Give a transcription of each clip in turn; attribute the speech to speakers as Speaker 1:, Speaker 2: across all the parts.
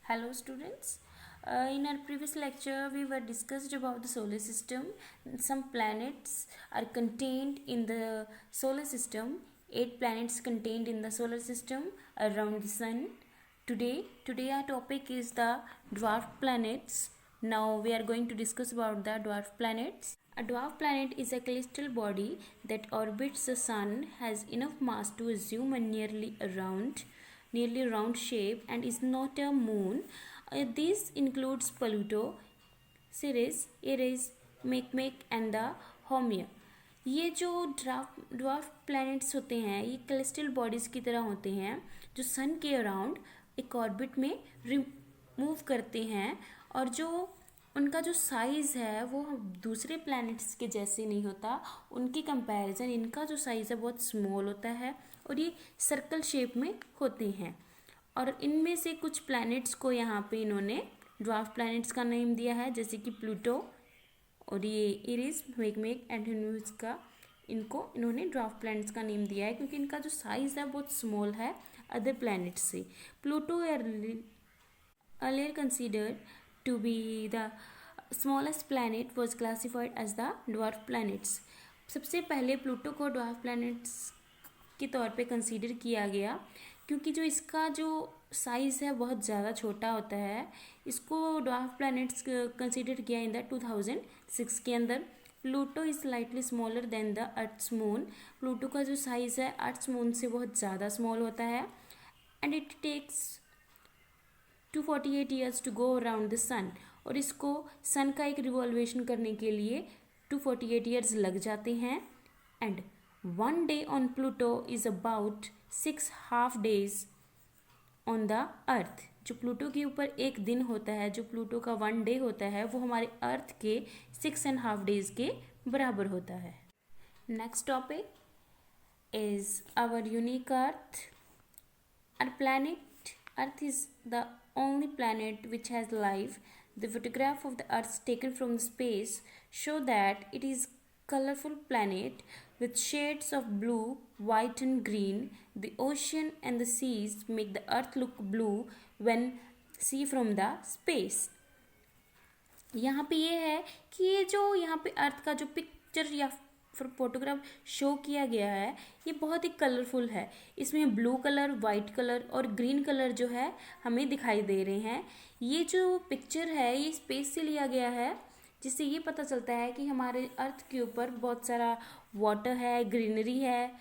Speaker 1: Hello students. In our previous lecture we were discussed about the solar system. Some planets are contained in the solar system. 8 planets contained in the solar system around the sun. Today our topic is the dwarf planets. Now we are going to discuss about the dwarf planets. A dwarf planet is a celestial body that orbits the sun, has enough mass to assume a nearly round shape and is not a moon. This includes Pluto, Ceres, Eris, Makemake and the Haumea. ये जो dwarf planets होते हैं ये कैलेस्टियल bodies की तरह होते हैं जो सन के अराउंड एक ऑर्बिट में मूव करते हैं और जो उनका जो साइज़ है वो दूसरे प्लैनेट्स के जैसे नहीं होता. उनकी कंपैरिजन इनका जो साइज़ है बहुत स्मॉल होता है और ये सर्कल शेप में होते हैं. और इनमें से कुछ प्लैनेट्स को यहाँ पे इन्होंने ड्वार्फ प्लैनेट्स का नेम दिया है, जैसे कि प्लूटो और ये इरिस, मेकमेक एंड न्यूज का इनको इन्होंने ड्वार्फ प्लैनेट्स का नेम दिया है क्योंकि इनका जो साइज़ है बहुत स्मॉल है अदर प्लैनेट्स से. Pluto earlier considered to be the smallest planet was classified as the dwarf planets. सबसे पहले प्लूटो को ड्वार्फ प्लैनेट्स के तौर पे कंसीडर किया गया क्योंकि जो इसका जो साइज़ है बहुत ज़्यादा छोटा होता है. इसको ड्वार्फ प्लैनेट्स कंसीडर किया इन द 2006 के अंदर. Pluto is slightly smaller than the Earth's moon. Pluto का जो साइज़ है अर्थ्स मून से बहुत ज़्यादा स्मॉल होता है and it takes 248 years to go around the sun. और इसको सन का एक रिवॉल्वेशन करने के लिए 248 ईयर्स लग जाते हैं. And one day on Pluto is about 6 half days on the अर्थ. जो प्लूटो के ऊपर एक दिन होता है, जो प्लूटो का 1 डे होता है वो हमारे अर्थ के 6.5 डेज के बराबर होता है. Next topic is our unique Earth. Our planet Earth is the only planet which has life. The photograph of the earth taken from space show that it is colorful planet with shades of blue, white and green. The ocean and the seas make the earth look blue when see from the space. यहाँ पे ये है कि ये जो यहाँ पे अर्थ का जो पिक्चर या फोटोग्राफ शो किया गया है ये बहुत ही कलरफुल है. इसमें ब्लू कलर, वाइट कलर और ग्रीन कलर जो है हमें दिखाई दे रहे हैं. ये जो पिक्चर है ये स्पेस से लिया गया है जिससे ये पता चलता है कि हमारे अर्थ के ऊपर बहुत सारा वाटर है, ग्रीनरी है,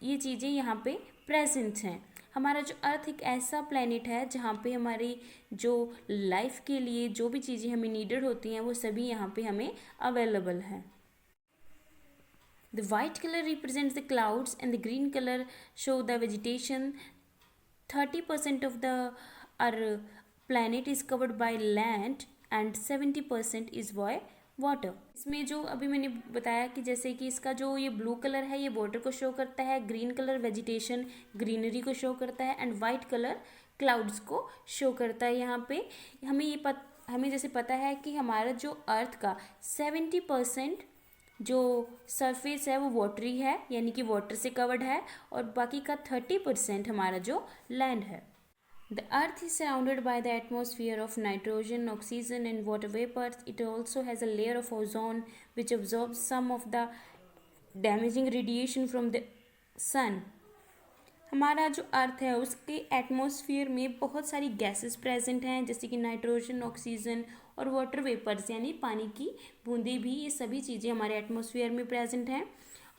Speaker 1: ये चीज़ें यहाँ पे प्रेजेंट हैं. हमारा जो अर्थ एक ऐसा प्लेनेट है जहाँ पे हमारी जो लाइफ के लिए जो भी चीज़ें हमें नीडेड होती हैं वो सभी यहाँ पे हमें अवेलेबल हैं. The white color represents the clouds and the green color show the vegetation. 30% of our planet is covered by land and 70% is by water. इसमें जो अभी मैंने बताया कि जैसे कि इसका जो ये ब्लू कलर है ये वाटर को शो करता है, ग्रीन कलर वेजिटेशन ग्रीनरी को शो करता है एंड वाइट कलर क्लाउड्स को शो करता है. यहाँ पे हमें जैसे पता है कि हमारा जो अर्थ का 70% जो सरफेस है वो वाटरी है यानी कि वाटर से कवर्ड है और बाकी का 30% हमारा जो लैंड है. The earth is surrounded by the atmosphere of nitrogen, oxygen and water vapours. It also has a layer of ozone which absorb some of the damaging radiation from the sun. हमारा जो अर्थ है उसके atmosphere में बहुत सारी gases present हैं जैसे कि नाइट्रोजन, ऑक्सीजन और वाटर वेपर्स यानी पानी की बूंदें भी. ये सभी चीज़ें हमारे एटमॉस्फेयर में प्रेजेंट हैं.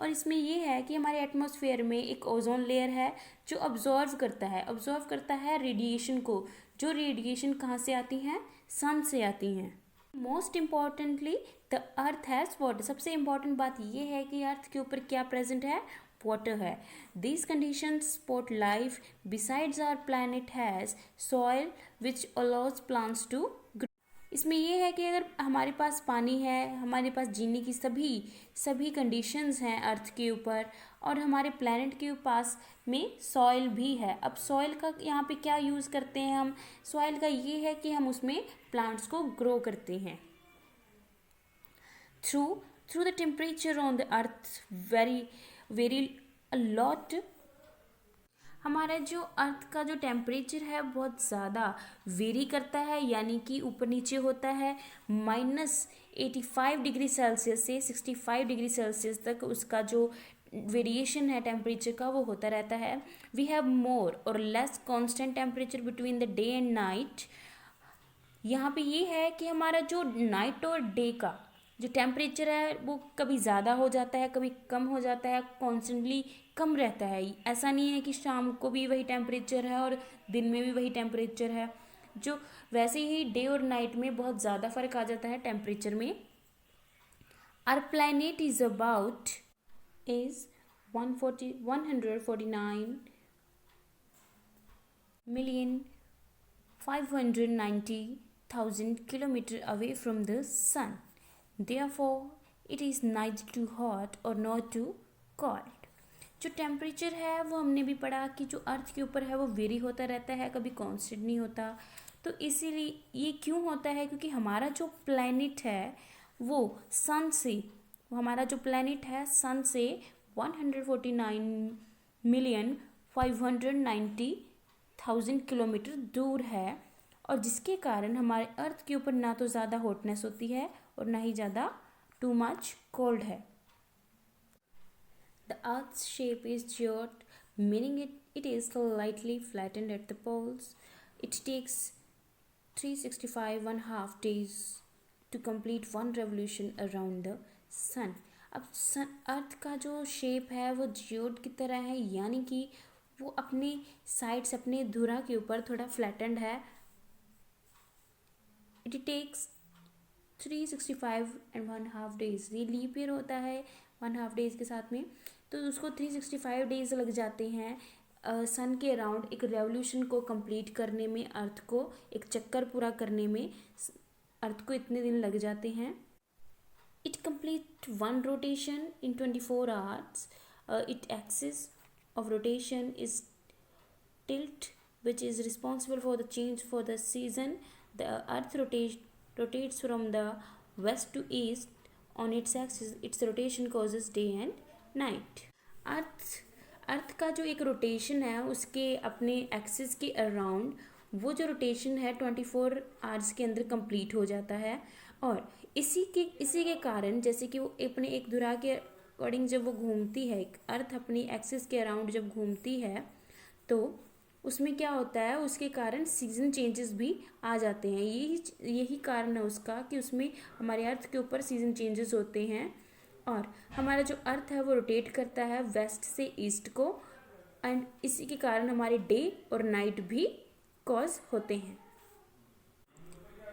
Speaker 1: और इसमें ये है कि हमारे एटमॉस्फेयर में एक ओजोन लेयर है जो ऑब्जॉर्व करता है रेडिएशन को. जो रेडिएशन कहाँ से आती हैं? सन से आती हैं. Most importantly the earth has water. सबसे इम्पॉर्टेंट बात ये है कि अर्थ के ऊपर क्या प्रेजेंट है? वाटर है. These conditions support life. Besides, our planet has soil which allows plants to grow. इसमें यह है कि अगर हमारे पास पानी है, हमारे पास जीने की सभी कंडीशंस हैं अर्थ के ऊपर और हमारे प्लैनेट के पास में सॉइल भी है. अब सॉइल का यहाँ पे क्या यूज़ करते हैं हम? सॉइल का ये है कि हम उसमें प्लांट्स को ग्रो करते हैं. Through the temperature on the earth vary a lot. हमारा जो अर्थ का जो टेम्परेचर है बहुत ज़्यादा वेरी करता है, यानी कि ऊपर नीचे होता है। -85 डिग्री सेल्सियस से 65 डिग्री सेल्सियस तक उसका जो वेरिएशन है टेम्परेचर का वो होता रहता है। वी हैव मोर और less constant temperature between the day and night. यहाँ पे ये है कि हमारा जो नाइट और डे का जो टेम्परेचर है वो कभी ज़्यादा हो जाता है, कभी कम हो जाता है, कॉन्स्टेंटली कम रहता है। ऐसा नहीं है कि शाम को भी वही टेम्परेचर है और दिन में भी वही टेम्परेचर है। जो वैसे ही डे और नाइट में बहुत ज़्यादा फर्क आ जाता है टेम्परेचर में। Our planet is about is 149,590,000 kilometers away from the sun. Therefore, it is neither too hot or not too cold. जो टेम्परेचर है वो हमने भी पढ़ा कि जो अर्थ के ऊपर है वो वेरी होता रहता है, कभी कांस्टेंट नहीं होता। तो इसीलिए ये क्यों होता है, क्योंकि हमारा जो प्लैनेट है वो सन से, हमारा जो प्लैनेट है सन से 149,590,000 किलोमीटर दूर है, और जिसके कारण हमारे अर्थ के ऊपर ना तो ज़्यादा हॉटनेस होती है और ना ही ज़्यादा टू मच कोल्ड है। The Earth's shape is geode, meaning it is slightly flattened at the poles. It takes 365.5 days to complete one revolution around the sun. अब अर्थ का जो शेप है वो जियोड की तरह है, यानी कि वो अपने साइड्स, अपने धुरा के ऊपर थोड़ा फ्लैटेंड है। इट टेक्स 365.5 डेज, ये लीप ईयर होता है 1/2 डेज के साथ में, तो उसको 365 डेज लग जाते हैं सन के अराउंड एक रेवोल्यूशन को कंप्लीट करने में, अर्थ को एक चक्कर पूरा करने में अर्थ को इतने दिन लग जाते हैं। It complete one rotation in 24 hours. It axis of rotation is tilt, which is responsible for the change for the season. The earth rotates from the west to east on its axis. Its rotation causes day and night. अर्थ का जो एक rotation है उसके अपने axis के around वो जो rotation है 24 आवर्स के अंदर कंप्लीट हो जाता है। और इसी के कारण, जैसे कि वो अपने एक धुरा के अकॉर्डिंग जब वो घूमती है, अर्थ अपनी एक्सिस के अराउंड जब घूमती है तो उसमें क्या होता है, उसके कारण सीजन चेंजेस भी आ जाते हैं। यही कारण है उसका कि उसमें हमारे अर्थ के ऊपर सीजन चेंजेस होते हैं। और हमारा जो अर्थ है वो रोटेट करता है वेस्ट से ईस्ट को, एंड इसी के कारण हमारे डे और नाइट भी कॉज होते हैं।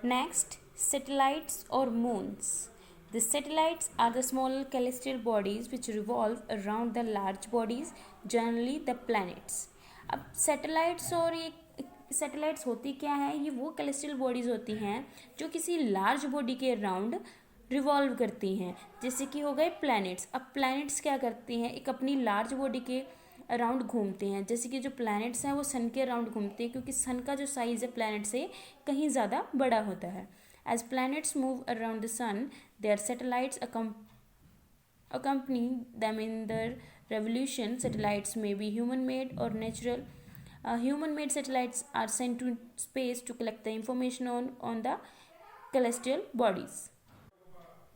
Speaker 1: नेक्स्ट, सैटेलाइट्स और moons. The satellites are the small celestial bodies which revolve around the large bodies, generally the planets. अब सैटेलाइट्स और ये सैटेलाइट्स होती क्या है, ये वो कैलेस्ट्रियल बॉडीज़ होती हैं जो किसी लार्ज बॉडी के अराउंड रिवॉल्व करती हैं, जैसे कि हो गए प्लैनेट्स। अब प्लैनेट्स क्या करते हैं, एक अपनी लार्ज बॉडी के अराउंड घूमते हैं, जैसे कि जो प्लैनेट्स हैं वो सन के अराउंड घूमते हैं, क्योंकि सन का जो साइज़ है प्लैनेट से कहीं ज़्यादा बड़ा होता है। As planets move around the sun, their satellites accompany them in their revolution. Satellites may be human-made or natural. Human-made satellites are sent to space to collect the information on the celestial bodies.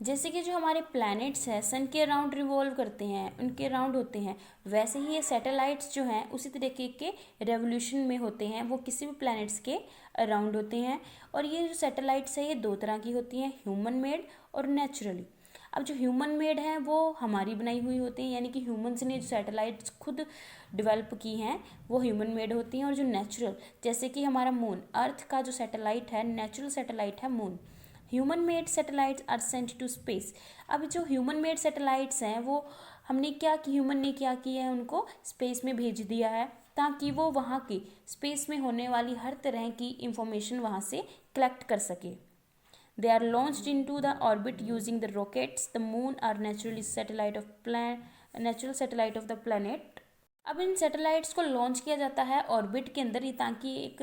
Speaker 1: जैसे कि जो हमारे planets हैं सन के around revolve करते हैं, उनके around होते हैं, वैसे ही ये सैटेलाइट्स जो हैं उसी तरीके के रेवोल्यूशन में होते हैं, वो किसी भी प्लैनेट्स के अराउंड होते हैं। और ये जो सैटेलाइट्स है ये दो तरह की होती हैं, ह्यूमन मेड और नेचुरली। अब जो ह्यूमन मेड हैं वो हमारी बनाई हुई होती हैं, यानी कि ह्यूमन्स ने जो सैटेलाइट्स खुद डेवलप की हैं वो ह्यूमन मेड होती हैं। और जो नेचुरल, जैसे कि हमारा मून, अर्थ का जो सैटेलाइट है नेचुरल सैटेलाइट है moon. Human made satellites are sent to space. अब जो ह्यूमन मेड सैटेलाइट्स हैं वो हमने क्या कि ह्यूमन ने क्या किया है, उनको स्पेस में भेज दिया है ताकि वो वहाँ की स्पेस में होने वाली हर तरह की इंफॉर्मेशन वहाँ से कलेक्ट कर सके। They are launched into the orbit using the rockets. The moon are natural satellite of the planet. अब इन सैटेलाइट्स को लॉन्च किया जाता है ऑर्बिट के अंदर ही, ताकि एक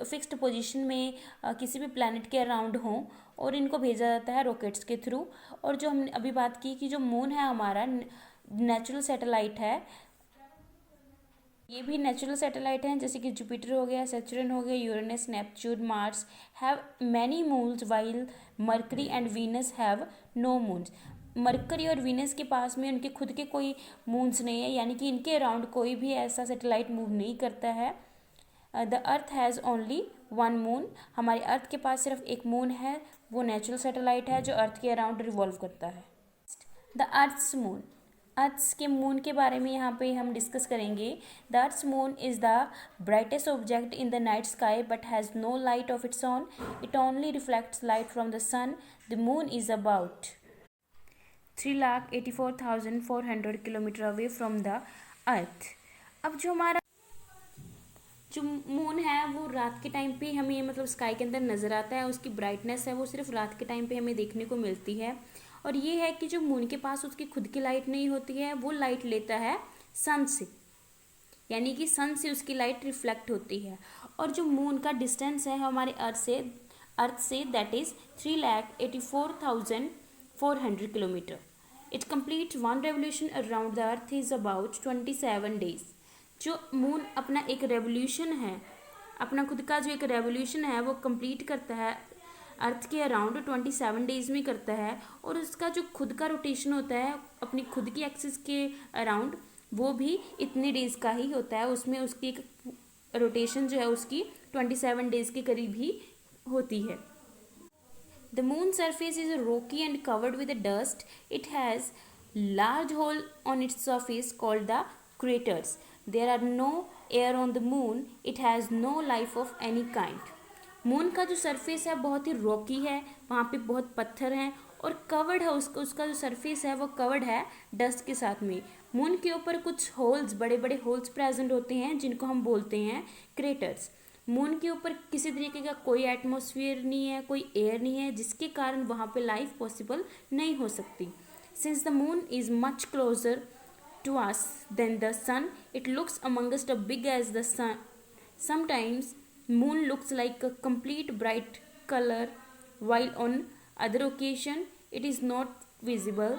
Speaker 1: फिक्स्ड पोजीशन में किसी भी प्लैनेट के अराउंड हों, और इनको भेजा जाता है रॉकेट्स के थ्रू। और जो हमने अभी बात की कि जो मून है हमारा नेचुरल सैटेलाइट है, ये भी नेचुरल सैटेलाइट हैं, जैसे कि जुपिटर हो गया, सैटर्न हो गया, Uranus, Neptune, Mars have many moons while Mercury and Venus have no moons. Mercury और वीनस के पास में उनके खुद के कोई मून्स नहीं है, यानी कि इनके अराउंड कोई भी ऐसा सैटेलाइट मूव नहीं करता है। The earth has only one moon, हमारे अर्थ के पास सिर्फ एक मून है, वो नेचुरल सैटेलाइट है जो अर्थ के अराउंड रिवॉल्व करता है। द अर्थ्स मून, अर्थ्स के मून के बारे में यहाँ पे हम डिस्कस करेंगे। The Earth's moon is the brightest object in the night sky but has no light of its own, it only reflects light from the sun. The moon is about 3,84,400 kilometre away from the Earth. अब जो हमारा जो moon है वो रात के time पे हमें मतलब स्काई के अंदर नज़र आता है, उसकी ब्राइटनेस है वो सिर्फ रात के टाइम पे हमें देखने को मिलती है। और ये है कि जो मून के पास उसकी खुद की लाइट नहीं होती है, वो लाइट लेता है सन से, यानी कि सन से उसकी लाइट रिफ्लेक्ट होती है। और जो मून का डिस्टेंस है हमारे अर्थ से that is 3,84,400 kilometre. It complete one revolution around the earth is about 27 days. जो मून अपना एक रेवोल्यूशन है, अपना खुद का जो एक रेवोल्यूशन है वो कंप्लीट करता है अर्थ के अराउंड 27 डेज में करता है। और उसका जो खुद का रोटेशन होता है अपनी खुद की एक्सिस के अराउंड, वो भी इतने डेज का ही होता है, उसमें उसकी एक रोटेशन जो है उसकी 27 डेज के करीब ही होती है। The moon surface is rocky and covered with dust. It has large hole on its surface called the craters. There are no air on the moon. It has no life of any kind. Moon का जो surface है बहुत ही Rocky है, वहाँ पे बहुत पत्थर हैं और कवर्ड है उसका जो सरफेस है वो कवर्ड है डस्ट के साथ में। मून के ऊपर कुछ होल्स, बड़े बड़े होल्स प्रेजेंट होते हैं जिनको हम बोलते हैं क्रेटर्स। मून के ऊपर किसी तरीके का कोई एटमॉस्फेयर नहीं है, कोई एयर नहीं है, जिसके कारण वहाँ पे लाइफ पॉसिबल नहीं हो सकती। Since the moon is much closer to us than the sun, it looks amongst a big as the sun. Sometimes moon looks like a complete bright color while on other occasion it is not visible।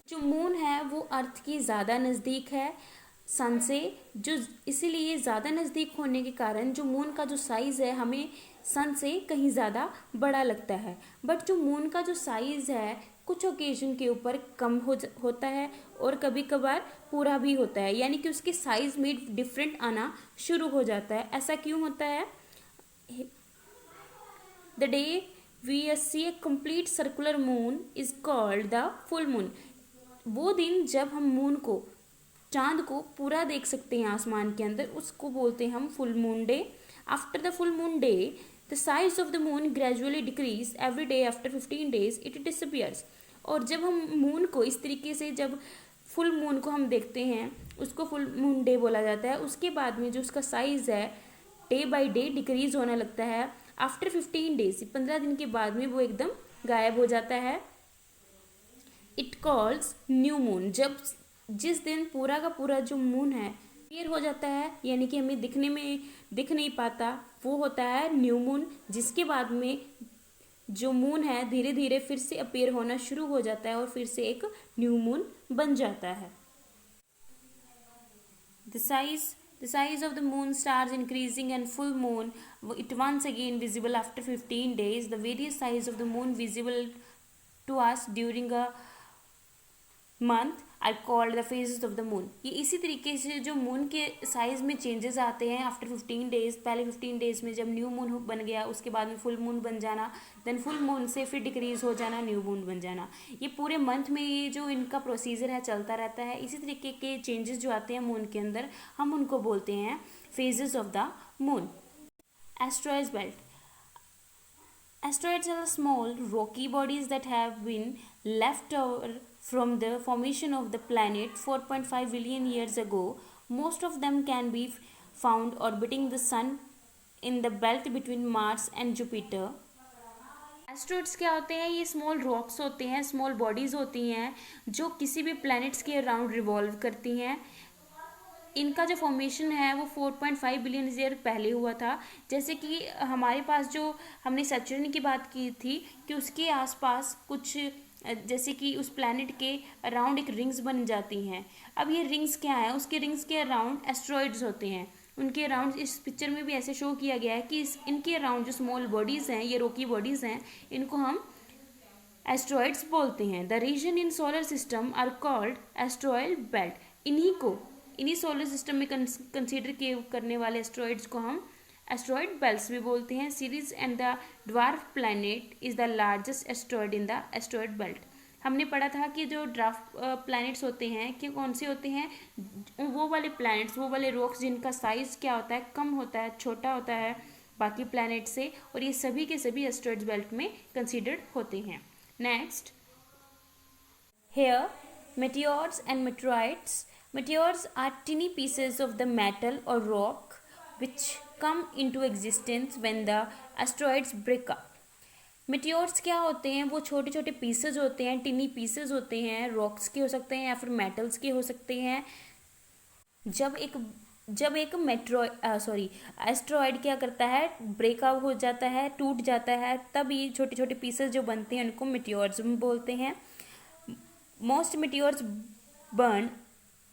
Speaker 1: जो moon है वो अर्थ की ज़्यादा नज़दीक है सन से, जो इसीलिए ज़्यादा नज़दीक होने के कारण जो मून का जो साइज़ है हमें सन से कहीं ज़्यादा बड़ा लगता है। बट जो मून का जो साइज़ है कुछ ओकेजन के ऊपर कम होता है और कभी कभार पूरा भी होता है, यानी कि उसके साइज़ में डिफरेंट आना शुरू हो जाता है। ऐसा क्यों होता है? The day we see a complete circular moon is called the full moon. वो दिन जब हम मून को, चांद को पूरा देख सकते हैं आसमान के अंदर, उसको बोलते हैं हम full moon day. After the full moon day the size of the moon gradually decrease every day after 15 days it disappears. और जब हम मून को इस तरीके से, जब फुल मून को हम देखते हैं उसको फुल मून डे बोला जाता है, उसके बाद में जो उसका साइज़ है डे बाय डे डिक्रीज होने लगता है। आफ्टर 15 डेज, 15 दिन के बाद में वो एकदम गायब हो जाता है। It calls new moon. जब जिस दिन पूरा का पूरा जो मून है क्लियर हो जाता है, यानी कि हमें दिख नहीं पाता, वो होता है न्यू मून। जिसके बाद में जो मून है धीरे धीरे फिर से अपीयर होना शुरू हो जाता है और फिर से एक न्यू मून बन जाता है। The size of the moon starts increasing and full moon it once again visible after 15 days. The various size of the moon visible to us during a month are called the phases of the moon। ये इसी तरीके से जो moon के size में changes आते हैं after 15 days. पहले 15 डेज में जब न्यू मून बन गया, उसके बाद में फुल मून बन जाना, देन फुल मून से फिर डिक्रीज हो जाना, न्यू मून बन जाना। ये पूरे मंथ में ये जो इनका प्रोसीजर है चलता रहता है। इसी तरीके के चेंजेस जो आते हैं मून के अंदर हम उनको बोलते हैं phases of the moon. Asteroid belt. Asteroids are small rocky bodies that have been left over from the formation of the planet 4.5 billion years ago. Most of them can be found orbiting the sun in the belt between Mars and Jupiter. Asteroids क्या होते हैं? ये small rocks होते हैं, small bodies होती हैं जो किसी भी प्लैनेट्स के अराउंड रिवॉल्व करती हैं। इनका जो फॉर्मेशन है वो 4.5 बिलियन ईयर पहले हुआ था। जैसे कि हमारे पास जो हमने सैटर्न की बात की थी कि उसके आसपास कुछ जैसे कि उस प्लैनेट के अराउंड एक रिंग्स बन जाती हैं। अब ये रिंग्स क्या है, उसके रिंग्स के अराउंड एस्ट्रॉइड्स होते हैं। उनके अराउंड इस पिक्चर में भी ऐसे शो किया गया है कि इनके अराउंड जो स्मॉल बॉडीज़ हैं, ये रॉकी बॉडीज़ हैं, इनको हम एस्ट्रॉइड्स बोलते हैं। The region in solar system are called asteroid belt. इन्हीं सोलर सिस्टम में कंसीडर करने वाले एस्ट्रॉइड्स को हम एस्ट्रॉयड बेल्ट्स भी बोलते हैं। Series and the dwarf planet is the largest asteroid in the asteroid belt. हमने पढ़ा था कि जो ड्वार्फ प्लैनेट्स होते हैं कि कौन से होते हैं, वो वाले प्लैनेट्स, वो वाले रॉक्स जिनका साइज क्या होता है, कम होता है, छोटा होता है बाकी प्लैनेट से, और ये सभी के सभी एस्ट्रॉयड बेल्ट में कंसीडर्ड होते हैं। Next, here meteors and meteorites. Meteors are tiny pieces of the metal or rock which come into existence when the asteroids break up. Meteors क्या होते हैं, वो छोटे छोटे पीसेज होते हैं, टिनी पीसेज होते हैं, रॉक्स के हो सकते हैं या फिर मेटल्स के हो सकते हैं। जब एक एस्ट्रॉयड क्या करता है, ब्रेकआउट हो जाता है, टूट जाता है, तब ये छोटे छोटे पीसेस जो बनते हैं उनको मेटियोर्स बोलते हैं। Most meteors burn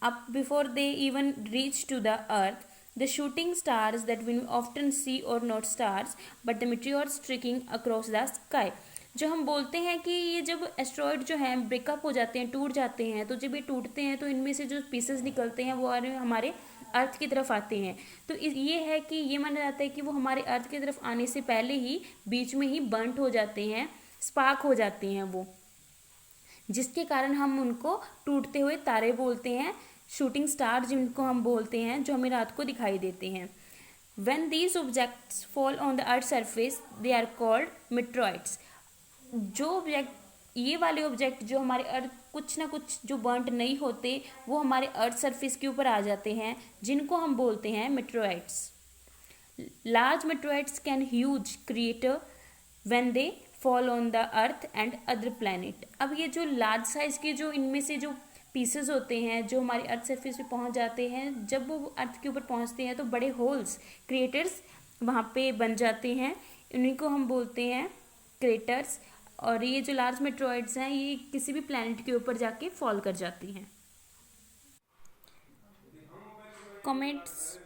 Speaker 1: up before they even reach to the earth. The shooting stars that we often see are not stars but the meteors streaking across the sky. जो हम बोलते हैं कि ये जब एस्ट्रॉयड जो है ब्रेकअप हो जाते हैं, टूट जाते हैं, तो जब ये टूटते हैं तो इनमें से जो पीसेस निकलते हैं वो हमारे अर्थ की तरफ आते हैं। तो ये है कि ये माना जाता है कि वो हमारे अर्थ की तरफ आने से पहले ही बीच में ही बर्नट हो जाते हैं, स्पार्क हो जाते हैं वो, जिसके कारण हम उनको टूटते हुए तारे बोलते हैं, शूटिंग स्टार जिनको हम बोलते हैं, जो हमें रात को दिखाई देते हैं। When these objects fall on the earth surface, they are called meteorites. ये वाले ऑब्जेक्ट जो हमारे अर्थ कुछ ना कुछ जो बर्नट नहीं होते, वो हमारे अर्थ सरफेस के ऊपर आ जाते हैं, जिनको हम बोलते हैं meteoroids. Large meteoroids can huge crater when they fall on the earth and other planet. अब ये जो लार्ज साइज के जो इनमें से जो पीसेस होते हैं जो हमारे अर्थ सरफेस पे पहुंच जाते हैं, जब वो अर्थ के ऊपर पहुंचते हैं तो बड़े होल्स, क्रिएटर्स वहाँ पे बन जाते हैं, उन्हीं को हम बोलते हैं क्रेटर्स। और ये जो लार्ज मेटेरोइड्स हैं ये किसी भी प्लैनेट के ऊपर जाके फॉल कर जाती हैं। Comets,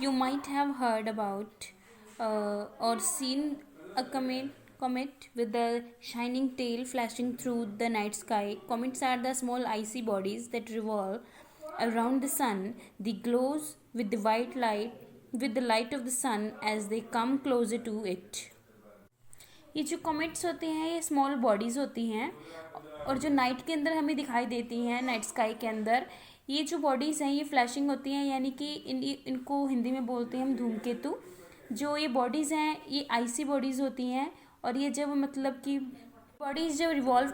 Speaker 1: you might have heard about or seen a comet with the shining tail flashing through the night sky. Comets are the small icy bodies that revolve around the sun. They glows with the light of the sun as they come closer to it. ये जो comets होते हैं ये small bodies होती हैं और जो night के अंदर हमें दिखाई देती हैं, नाइट स्काई के अंदर, ये जो बॉडीज़ हैं ये फ्लैशिंग होती हैं, यानी कि इनको हिंदी में बोलते हैं हम धूमकेतु। जो ये बॉडीज़ हैं ये आइसी बॉडीज़ होती हैं और ये जब मतलब कि बॉडीज़ जब रिवॉल्व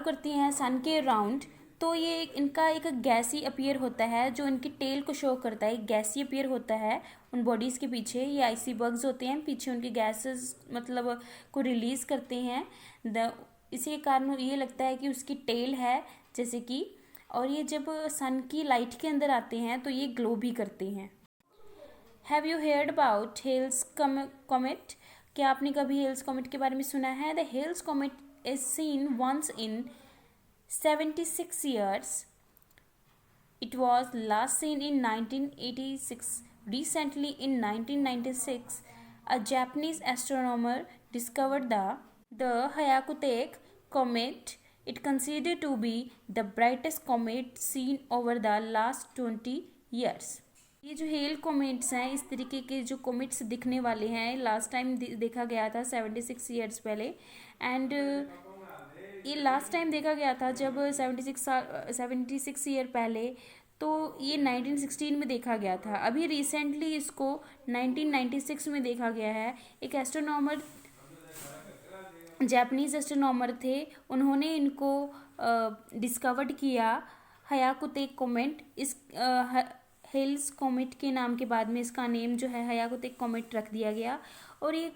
Speaker 1: करती हैं सन के अराउंड, तो ये इनका एक गैसी अपीयर होता है जो इनकी टेल को शो करता है। एक गैसी अपीयर होता है उन बॉडीज़ के पीछे, ये आइसी बग्स होते हैं, पीछे उनके गैसेस मतलब को रिलीज़ करते हैं। इसी कारण ये लगता है कि उसकी टेल है जैसे कि, और ये जब सन की लाइट के अंदर आते हैं तो ये ग्लो भी करते हैं। Have you heard about Halley's comet? क्या आपने कभी हेल्स कॉमेट के बारे में सुना है? The Halley's comet is seen once in 76 years. It was last seen in 1986. Recently, in 1996, a Japanese astronomer discovered the Hyakutake comet. It considered to be the brightest comet seen over the last 20 years. ये जो hello comets हैं, इस तरीके के जो comets दिखने वाले हैं, लास्ट टाइम देखा गया था 76 ईयर्स पहले। एंड ये लास्ट टाइम देखा गया था जब 76 ईयर पहले, तो ये 1916 में देखा गया था। अभी रिसेंटली इसको 1996 में देखा गया है। एक एस्ट्रोनॉमर, जापानीज एस्ट्रोनॉमर थे, उन्होंने इनको डिस्कवर्ड किया, हयाकुतेक कॉमेट। इस हेल्स कॉमेट के नाम के बाद में इसका नेम जो है हयाकुतेक कॉमेट रख दिया गया। और ये